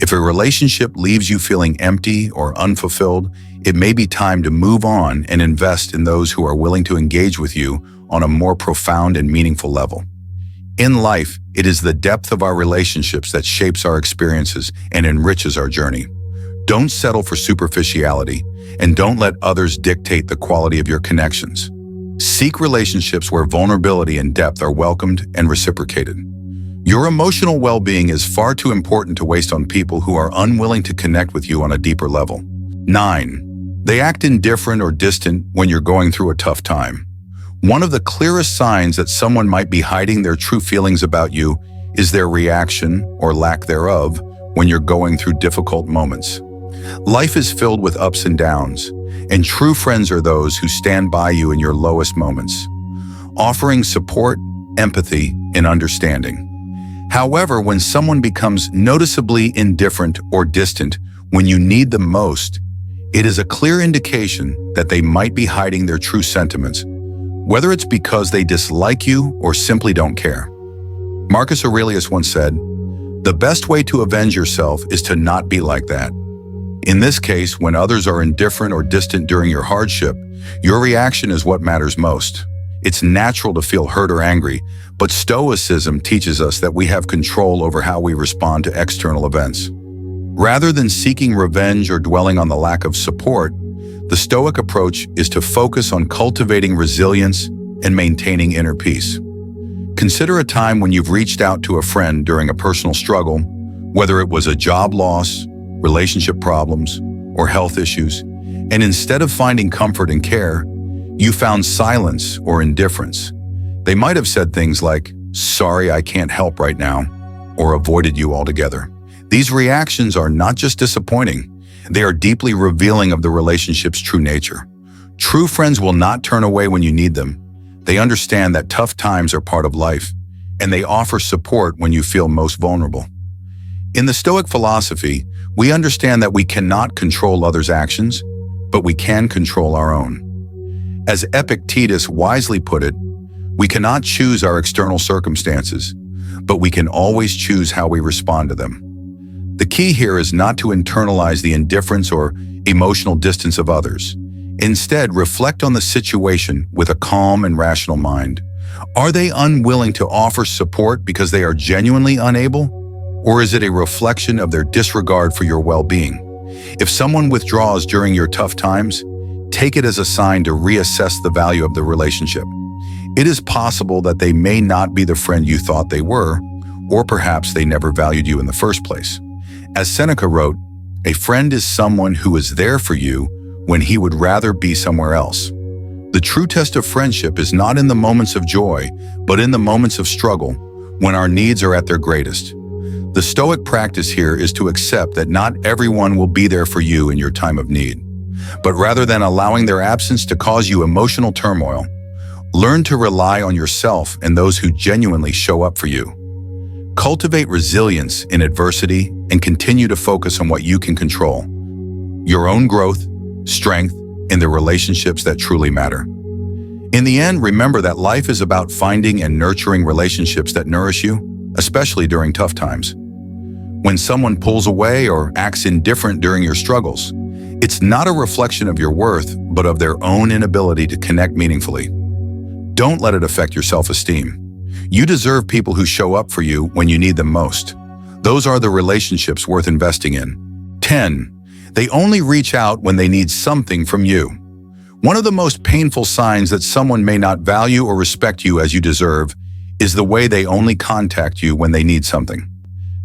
If a relationship leaves you feeling empty or unfulfilled, it may be time to move on and invest in those who are willing to engage with you on a more profound and meaningful level. In life, it is the depth of our relationships that shapes our experiences and enriches our journey. Don't settle for superficiality, and don't let others dictate the quality of your connections. Seek relationships where vulnerability and depth are welcomed and reciprocated. Your emotional well-being is far too important to waste on people who are unwilling to connect with you on a deeper level. 9. They act indifferent or distant when you're going through a tough time. One of the clearest signs that someone might be hiding their true feelings about you is their reaction, or lack thereof, when you're going through difficult moments. Life is filled with ups and downs, and true friends are those who stand by you in your lowest moments, offering support, empathy, and understanding. However, when someone becomes noticeably indifferent or distant when you need them most, it is a clear indication that they might be hiding their true sentiments, whether it's because they dislike you or simply don't care. Marcus Aurelius once said, "The best way to avenge yourself is to not be like that." In this case, when others are indifferent or distant during your hardship, your reaction is what matters most. It's natural to feel hurt or angry, but Stoicism teaches us that we have control over how we respond to external events. Rather than seeking revenge or dwelling on the lack of support, the Stoic approach is to focus on cultivating resilience and maintaining inner peace. Consider a time when you've reached out to a friend during a personal struggle, whether it was a job loss, relationship problems, or health issues, and instead of finding comfort and care, you found silence or indifference. They might have said things like, "Sorry, I can't help right now," or avoided you altogether. These reactions are not just disappointing, they are deeply revealing of the relationship's true nature. True friends will not turn away when you need them. They understand that tough times are part of life, and they offer support when you feel most vulnerable. In the Stoic philosophy, we understand that we cannot control others' actions, but we can control our own. As Epictetus wisely put it, we cannot choose our external circumstances, but we can always choose how we respond to them. The key here is not to internalize the indifference or emotional distance of others. Instead, reflect on the situation with a calm and rational mind. Are they unwilling to offer support because they are genuinely unable? Or is it a reflection of their disregard for your well-being? If someone withdraws during your tough times, take it as a sign to reassess the value of the relationship. It is possible that they may not be the friend you thought they were, or perhaps they never valued you in the first place. As Seneca wrote, "A friend is someone who is there for you when he would rather be somewhere else." The true test of friendship is not in the moments of joy, but in the moments of struggle, when our needs are at their greatest. The Stoic practice here is to accept that not everyone will be there for you in your time of need. But rather than allowing their absence to cause you emotional turmoil, learn to rely on yourself and those who genuinely show up for you. Cultivate resilience in adversity and continue to focus on what you can control: your own growth, strength, and the relationships that truly matter. In the end, remember that life is about finding and nurturing relationships that nourish you, especially during tough times. When someone pulls away or acts indifferent during your struggles, it's not a reflection of your worth, but of their own inability to connect meaningfully. Don't let it affect your self-esteem. You deserve people who show up for you when you need them most. Those are the relationships worth investing in. 10. They only reach out when they need something from you. One of the most painful signs that someone may not value or respect you as you deserve is the way they only contact you when they need something.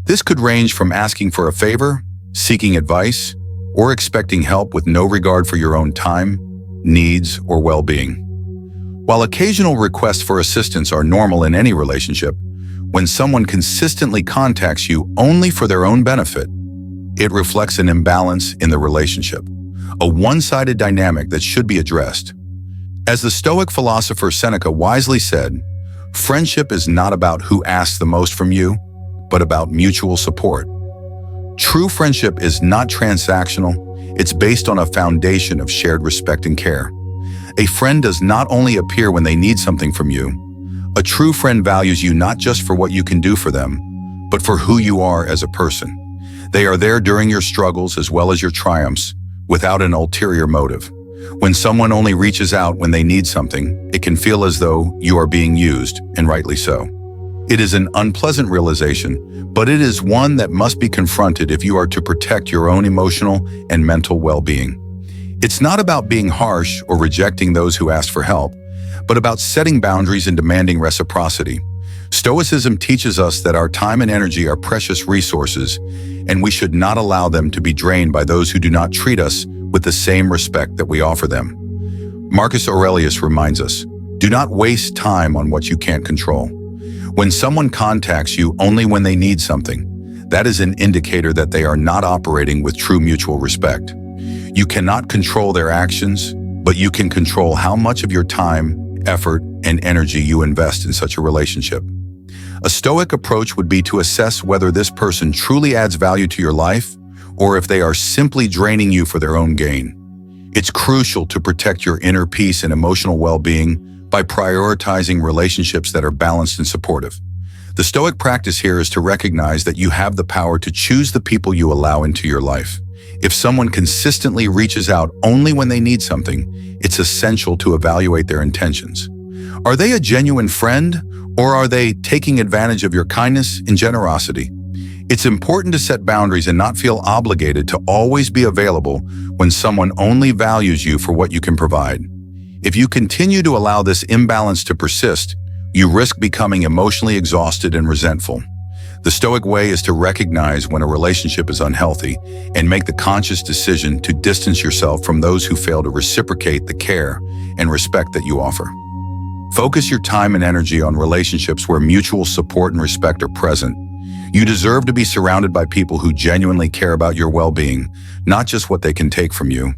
This could range from asking for a favor, seeking advice, or expecting help with no regard for your own time, needs, or well-being. While occasional requests for assistance are normal in any relationship, when someone consistently contacts you only for their own benefit, it reflects an imbalance in the relationship, a one-sided dynamic that should be addressed. As the Stoic philosopher Seneca wisely said, friendship is not about who asks the most from you, but about mutual support. True friendship is not transactional, it's based on a foundation of shared respect and care. A friend does not only appear when they need something from you. A true friend values you not just for what you can do for them, but for who you are as a person. They are there during your struggles as well as your triumphs, without an ulterior motive. When someone only reaches out when they need something, it can feel as though you are being used, and rightly so. It is an unpleasant realization, but it is one that must be confronted if you are to protect your own emotional and mental well-being. It's not about being harsh or rejecting those who ask for help, but about setting boundaries and demanding reciprocity. Stoicism teaches us that our time and energy are precious resources, and we should not allow them to be drained by those who do not treat us with the same respect that we offer them. Marcus Aurelius reminds us, do not waste time on what you can't control. When someone contacts you only when they need something, that is an indicator that they are not operating with true mutual respect. You cannot control their actions, but you can control how much of your time, effort, and energy you invest in such a relationship. A Stoic approach would be to assess whether this person truly adds value to your life or if they are simply draining you for their own gain. It's crucial to protect your inner peace and emotional well-being by prioritizing relationships that are balanced and supportive. The Stoic practice here is to recognize that you have the power to choose the people you allow into your life. If someone consistently reaches out only when they need something, it's essential to evaluate their intentions. Are they a genuine friend, or are they taking advantage of your kindness and generosity? It's important to set boundaries and not feel obligated to always be available when someone only values you for what you can provide. If you continue to allow this imbalance to persist, you risk becoming emotionally exhausted and resentful. The Stoic way is to recognize when a relationship is unhealthy and make the conscious decision to distance yourself from those who fail to reciprocate the care and respect that you offer. Focus your time and energy on relationships where mutual support and respect are present. You deserve to be surrounded by people who genuinely care about your well-being, not just what they can take from you.